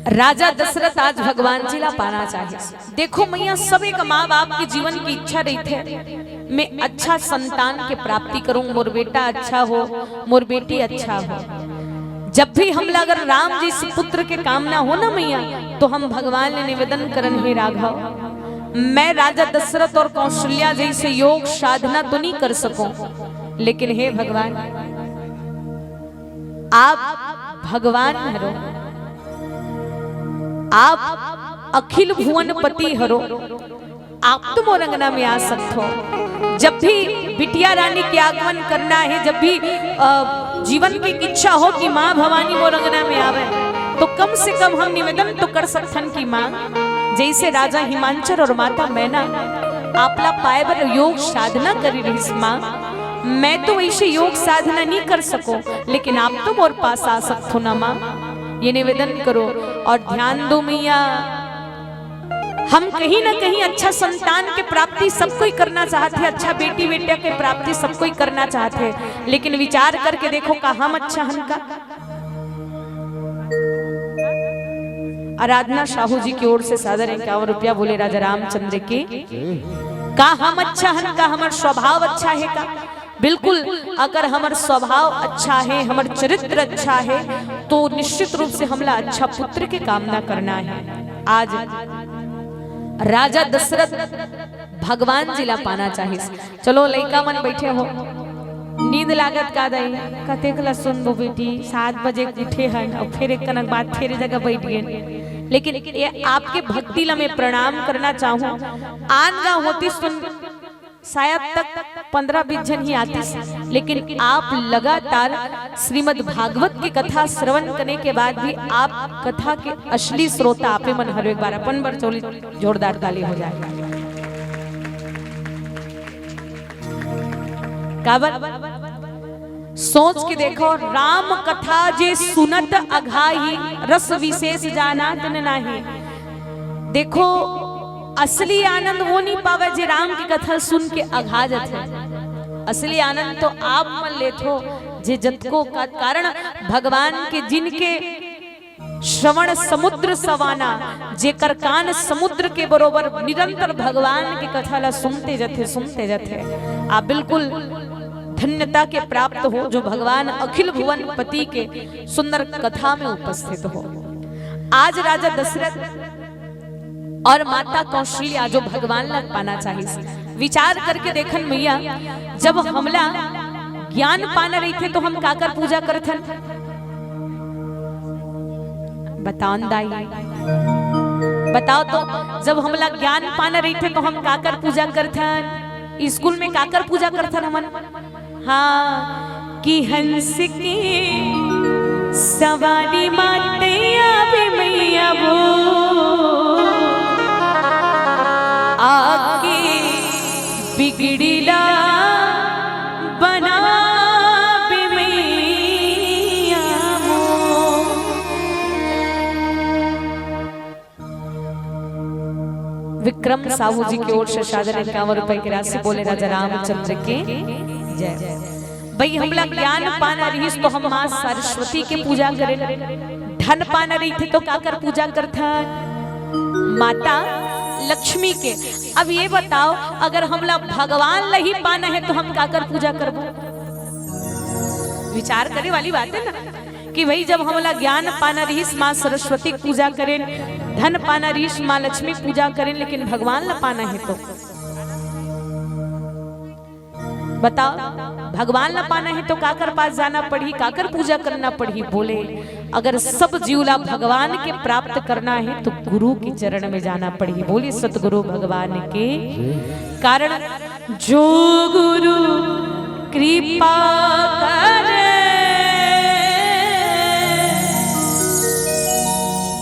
राजा दशरथ आज भगवान जी ला पाना चाहे। देखो मैया सब एक माँ बाप के जीवन की इच्छा रही थे मैं अच्छा संतान के प्राप्ति करूं, मोर बेटा अच्छा हो, मोर बेटी अच्छा हो। जब भी हम अगर राम जी से पुत्र के कामना हो ना मैया, तो हम भगवान ने निवेदन करन हे राघव, मैं राजा दशरथ और कौशल्या जैसे योग साधना तो नहीं कर सकूं, लेकिन हे भगवान आप भगवान हरो, आप अखिल भुवन पति हरो, आप तो मोर अंगना में आ सकते हो। जब भी बिटिया रानी के आगमन करना है, जब भी जीवन की इच्छा हो कि माँ भवानी मोर अंगना में आवे, तो कम से कम हम निवेदन तो कर सकथन कि माँ जैसे राजा हिमांचल और माता मैना आपला पाए बर योग साधना करी रही माँ, मैं तो वैसे योग साधना नहीं कर सको, लेकिन आप तो मोर पास आ सकते हो ना माँ, ये निवेदन करो। और ध्यान दो मैया, हम कहीं ना कहीं अच्छा संतान के प्राप्ति सब कोई करना चाहते हैं, अच्छा बेटी बेटा के प्राप्ति सब कोई करना चाहते हैं, लेकिन विचार करके देखो का हम अच्छा हन का। आराधना साहू जी की ओर से सादर 51 रुपया बोले राजा रामचंद्र के, का हम अच्छा हन का, हमार स्वभाव अच्छा है का। बिल्कुल, अगर हमार स्वभाव अच्छा है, हमार चरित्र अच्छा है, तो निश्चित रूप से हमला अच्छा पुत्र की कामना करना है। आज राजा दशरथ भगवान जी ला पाना चाहिए। चलो लइका मन बैठे हो, नींद लागत का दई कतेक ला सुन दो बेटी, 7 बजे उठे हन और फिर एक कनक बाद फिर जगह बैठ गए, लेकिन ये आपके भक्ति ला मैं प्रणाम करना चाहूँ। आन गाँव होती सुन शायद तक 15-20 जन ही आती, लेकिन आप लगातार श्रीमद् भागवत की कथा श्रवण करने के बाद भी आप कथा के असली श्रोता आपे मन हर एक बार अपन बर चोली जोरदार ताली हो जाएगा। काबर सोच के देखो, राम कथा जे सुनत अघाई, रस विशेष जानत नहीं। देखो असली आनंद वो नहीं पावे जे राम की कथा सुन के अघा जाते, असली आनंद तो आप मन लेते हो जे जतको का कारण भगवान के जिनके श्रवण समुद्र सवाना, जेकर कान समुद्र के बरोबर निरंतर भगवान की कथा ला सुनते जाते आप बिल्कुल धन्यता के प्राप्त हो, जो भगवान अखिल भुवन पति के सुंदर कथा में उपस्थित हो। आज राजा दशरथ और माता कौशल्या जो भगवान लग पाना चाहिए, विचार करके देखन मैया, जब हमला ज्ञान पाना रही थे तो हम काकर पूजा करथन, बताओ दाई बताओ तो, जब हमला ज्ञान पाना रही थे तो हम काकर पूजा करथन, स्कूल में काकर पूजा करथन हमन, हाँ कि हंस के सवारी माते आवे मैया वो आके बिगड़ीला बना मैया वो। विक्रम साहू जी की ओर से सादर 51 रुपए की राशि बोले राजा रामचंद्र के जय। भाई हमला ज्ञान पाना रही तो हम माँ सरस्वती के पूजा करें, धन पाना रही थे तो काकर पूजा करता माता लक्ष्मी के। अब ये बताओ, अगर हमला भगवान ला ही पाना है तो हम काकर पूजा करबो? विचार करे वाली बात है ना, कि भाई जब हमला ज्ञान पाना रही माँ सरस्वती पूजा करें, धन पाना रही माँ लक्ष्मी पूजा करें, लेकिन भगवान ला पाना है तो बताओ, भगवान ला पाना है तो काकर पास जाना पड़ी, काकर पूजा करना पड़ी? बोले अगर सब जीवला भगवान के प्राप्त करना है तो गुरु के चरण में जाना पड़ी। बोले सतगुरु भगवान के कारण, जो गुरु कृपा करे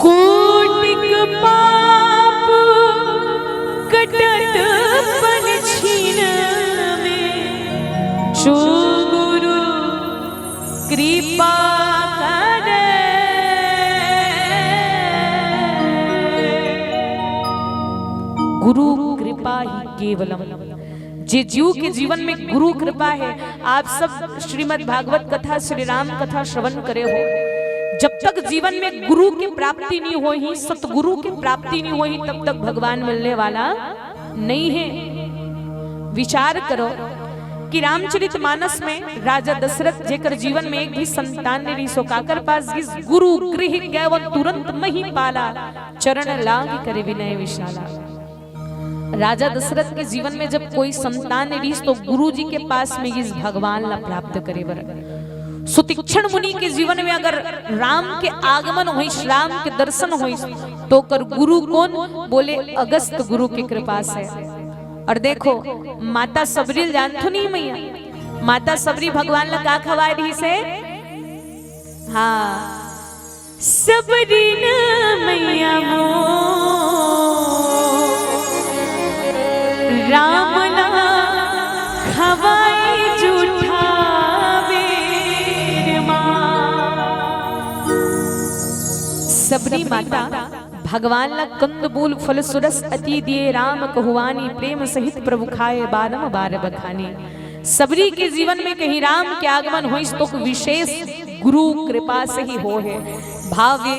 कोटिक पाप कटत पन छीन में, जो गुरु कृपा करे गुरु कृपा ही केवलम। जे जीव के जीवन में गुरु कृपा है। आप सब श्रीमद् भागवत कथा, श्री राम कथा श्रवण करे हो, जब तक जीवन में गुरु की प्राप्ति नहीं होई, सतगुरु की प्राप्ति नहीं होई, तब तक भगवान मिलने वाला नहीं है। विचार करो कि रामचरितमानस में राजा दशरथ जेकर जीवन में एक भी संतान ने रिसो काकर पास जिस गुरु गृह गए वो तुरंत मही पाला, चरण लाग करे विनय विशाला। राजा दशरथ के जीवन में जब कोई संतान ने रिस तो गुरु जी के पास में इस भगवान ला प्राप्त करे बर। सुतीक्षण मुनि के जीवन में अगर राम के आगमन हुई, राम के दर्शन हुई, तो कर गुरु कौन? बोले अगस्त गुरु की कृपा से। और देखो माता सबरी जानथो नहीं मैया, माता सबरी भगवान ला का खवाए रही से? हाँ, सबरी न मैया मो राम ला खवाई जूठा सबरी माता भगवान ला कंद मूल फल सुरस अति दिए, राम कहुआनी प्रेम सहित प्रभु खाए बारम बार बखानी। सबरी के जीवन में कहीं राम के आगमन हो तो विशेष गुरु कृपा से ही हो है। भावे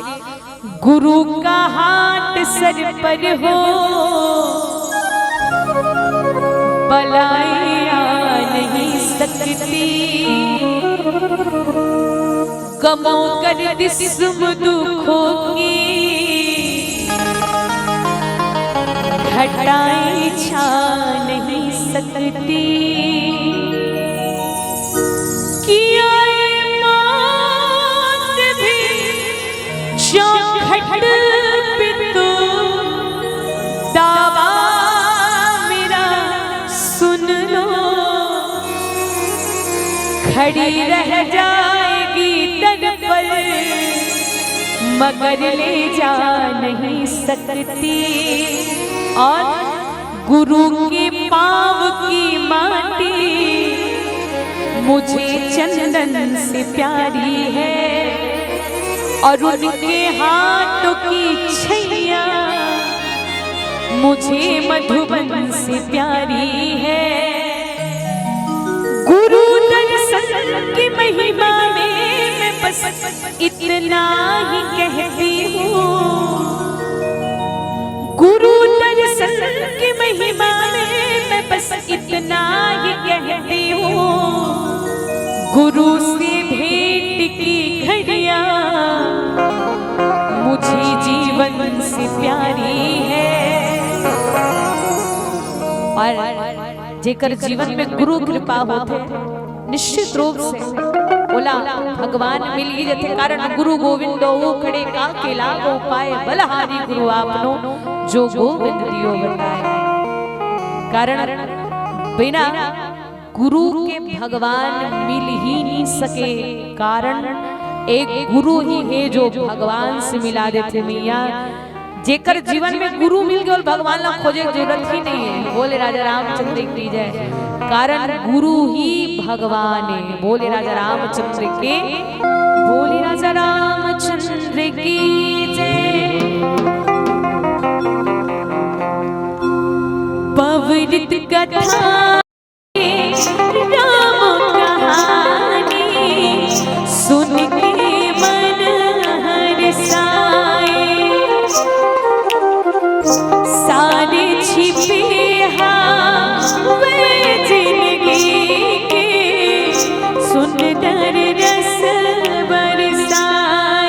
गुरु का हाथ सर पर हो, बलाया नहीं सकती, गमो कर दिस्म दुखों की, घटाई छा नहीं सकती। किया मौत भी चौखट पे तो दावा मेरा सुन लो, खड़ी रह जाएगी तन पर मगर ले जा नहीं सकती। और गुरु के पाँव की माटी मुझे चंदन से प्यारी है, और उनके हाथों की छैया मुझे मधुबन से प्यारी है। गुरु दर्शन की महिमा में मैं बस इतना ही कहती हूँ, गुरु दर्शन की महिमा में मैं बस इतना ही कहती हूँ। गुरु से भेंट की घड़ियाँ मुझे जीवन से प्यारी है। और जेकर जीवन में गुरु कृपा होते निश्चित रूप से बोला भगवान मिल ही जथे, कारण गुरु गोविंदो वो खड़े का केला वो पाए, बलहारी गुरु आपनो जो गोविंद दियो बताए। कारण बिना गुरु के भगवान मिल ही नहीं सके, कारण एक गुरु ही है जो भगवान से मिला देते मैया। जेकर जीवन में गुरु मिल गए भगवान ला खोजे जरूरत ही नहीं है। बोले राजा रामचंद्र की जय, कारण गुरु ही भगवान है। बोले राजा रामचंद्र के, बोले राजा रामचंद्र की जय। पवित्र कथा राम कहानी सुन के मन हर्षाए, सारे छिपे वे जिंदगी के सुंदर रस बरसाए।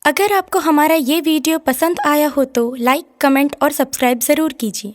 अगर आपको हमारा ये वीडियो पसंद आया हो तो लाइक, कमेंट और सब्सक्राइब ज़रूर कीजिए।